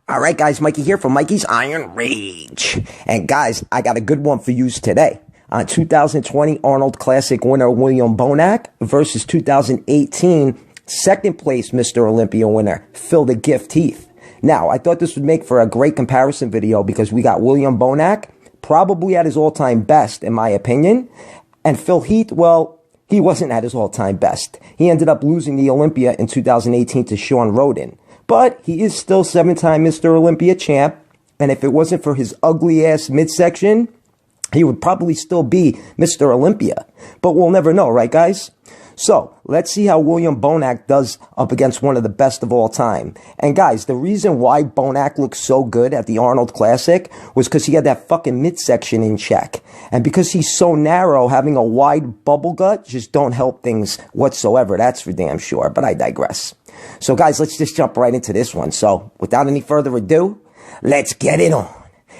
All right, guys, Mikey here from Mikey's Iron Rage. And guys, I got a good one for you today. On 2020 Arnold Classic winner William Bonac versus 2018 second place Mr. Olympia winner Phil the Gift Heath. Now, I thought this would make for a great comparison video because we got William Bonac probably at his all-time best, in my opinion. And Phil Heath, well, he wasn't at his all-time best. He ended up losing the Olympia in 2018 to Sean Roden. But he is still 7-time Mr. Olympia champ. And if it wasn't for his ugly-ass midsection, he would probably still be Mr. Olympia. But we'll never know, right, guys? So, let's see how William Bonac does up against one of the best of all time. And guys, the reason why Bonac looked so good at the Arnold Classic was because he had that fucking midsection in check. And because he's so narrow, having a wide bubble gut just don't help things whatsoever. That's for damn sure, but I digress. So guys, let's just jump right into this one. So, without any further ado, let's get it on.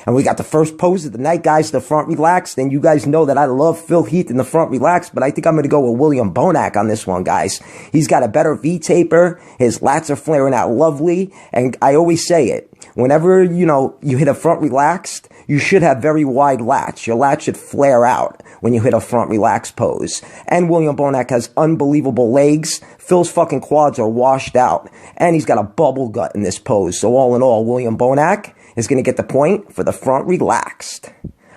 And we got the first pose of the night, guys, the front relaxed. And you guys know that I love Phil Heath in the front relaxed, but I think I'm going to go with William Bonac on this one, guys. He's got a better V-taper. His lats are flaring out lovely. And I always say it, whenever, you hit a front relaxed, you should have very wide lats. Your lats should flare out when you hit a front relaxed pose. And William Bonac has unbelievable legs. Phil's fucking quads are washed out. And he's got a bubble gut in this pose. So all in all, William Bonac is going to get the point for the front relaxed.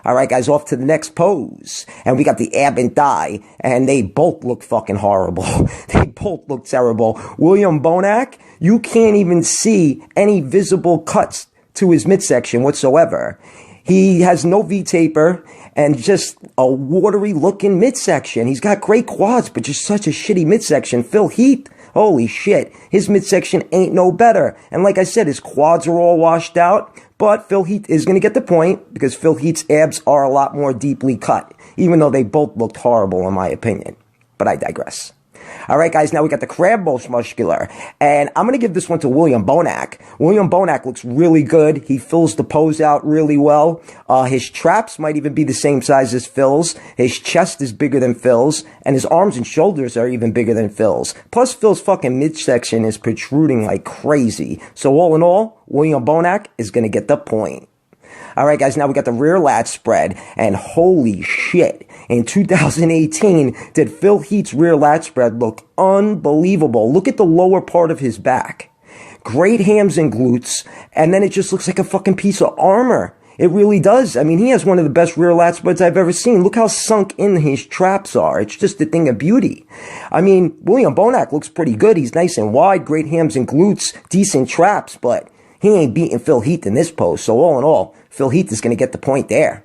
All right, guys, off to the next pose. And we got the ab and thigh, and they both look fucking horrible. They both look terrible. William Bonac, you can't even see any visible cuts to his midsection whatsoever. He has no V-taper and just a watery looking midsection. He's got great quads, but just such a shitty midsection. Phil Heath, holy shit, his midsection ain't no better. And like I said, his quads are all washed out. But Phil Heath is going to get the point because Phil Heath's abs are a lot more deeply cut, even though they both looked horrible in my opinion. But I digress. All right, guys, now we got the crab most muscular. And I'm going to give this one to William Bonac. William Bonac looks really good. He fills the pose out really well. His traps might even be the same size as Phil's. His chest is bigger than Phil's. And his arms and shoulders are even bigger than Phil's. Plus, Phil's fucking midsection is protruding like crazy. So all in all, William Bonac is going to get the point. All right, guys, now we got the rear lat spread, and holy shit, in 2018, did Phil Heath's rear lat spread look unbelievable. Look at the lower part of his back. Great hams and glutes, and then it just looks like a fucking piece of armor. It really does. I mean, he has one of the best rear lat spreads I've ever seen. Look how sunk in his traps are. It's just a thing of beauty. I mean, William Bonac looks pretty good. He's nice and wide, great hams and glutes, decent traps, but he ain't beating Phil Heath in this pose. So all in all, Phil Heath is going to get the point there.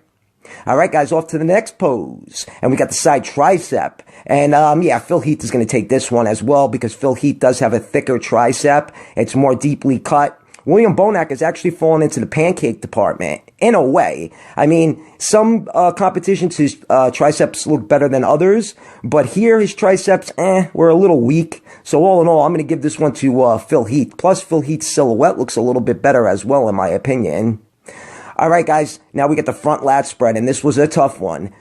All right, guys, off to the next pose. And we got the side tricep. And, yeah, Phil Heath is going to take this one as well because Phil Heath does have a thicker tricep. It's more deeply cut. William Bonac has actually fallen into the pancake department, in a way. I mean, some competitions, his triceps look better than others. But here, his triceps, were a little weak. So all in all, I'm going to give this one to Phil Heath. Plus, Phil Heath's silhouette looks a little bit better as well, in my opinion. All right, guys, now we get the front lat spread, and this was a tough one.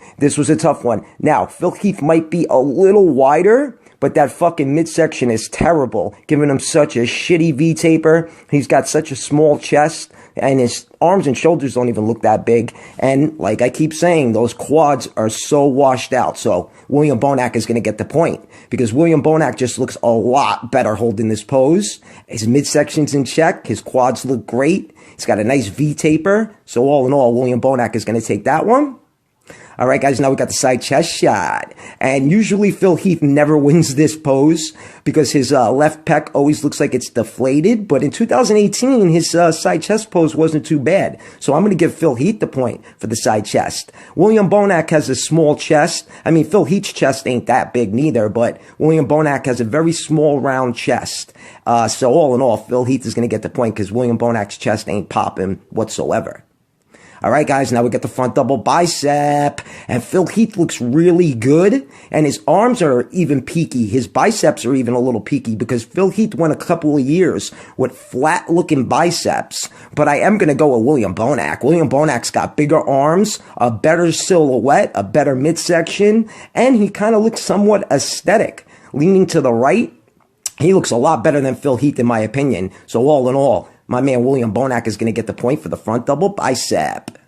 Now, Phil Heath might be a little wider, but that fucking midsection is terrible, giving him such a shitty V-taper. He's got such a small chest, and his arms and shoulders don't even look that big. And like I keep saying, those quads are so washed out. So William Bonac is going to get the point because William Bonac just looks a lot better holding this pose. His midsection's in check. His quads look great. He's got a nice V-taper. So all in all, William Bonac is going to take that one. All right, guys, now we got the side chest shot. And usually Phil Heath never wins this pose because his left pec always looks like it's deflated. But in 2018, his side chest pose wasn't too bad. So I'm going to give Phil Heath the point for the side chest. William Bonac has a small chest. I mean, Phil Heath's chest ain't that big neither, but William Bonac has a very small round chest. So all in all, Phil Heath is going to get the point because William Bonac's chest ain't popping whatsoever. All right, guys, now we get the front double bicep. And Phil Heath looks really good. And his arms are even peaky. His biceps are even a little peaky because Phil Heath went a couple of years with flat-looking biceps. But I am going to go with William Bonac. William Bonac's got bigger arms, a better silhouette, a better midsection, and he kind of looks somewhat aesthetic. Leaning to the right, he looks a lot better than Phil Heath in my opinion. So all in all, my man William Bonac is going to get the point for the front double bicep.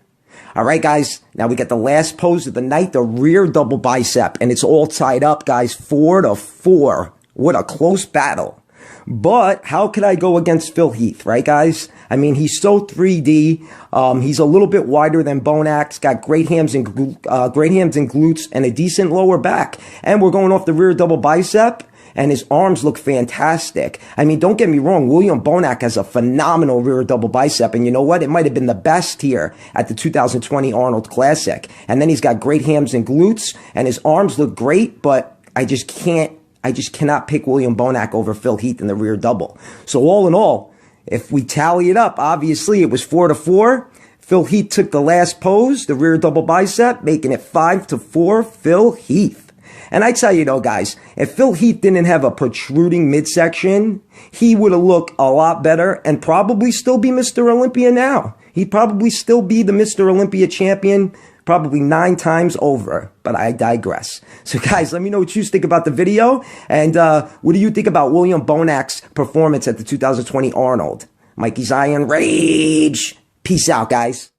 All right, guys, now we got the last pose of the night, the rear double bicep, and it's all tied up, guys, 4-4. What a close battle. But how could I go against Phil Heath, right, guys? I mean, he's so 3D. He's a little bit wider than Bonac. He's got great hams and glutes and a decent lower back. And we're going off the rear double bicep, and his arms look fantastic. I mean, don't get me wrong, William Bonac has a phenomenal rear double bicep, and you know what? It might have been the best here at the 2020 Arnold Classic. And then he's got great hams and glutes, and his arms look great, but I just cannot pick William Bonac over Phil Heath in the rear double. So all in all, if we tally it up, obviously it was 4-4. Phil Heath took the last pose, the rear double bicep, making it 5-4 Phil Heath. And I tell you though, guys, if Phil Heath didn't have a protruding midsection, he would have looked a lot better and probably still be Mr. Olympia now. He'd probably still be the Mr. Olympia champion, probably 9 times over, but I digress. So guys, let me know what you think about the video, and what do you think about William Bonac's performance at the 2020 Arnold? Mikey's Iron Rage. Peace out, guys.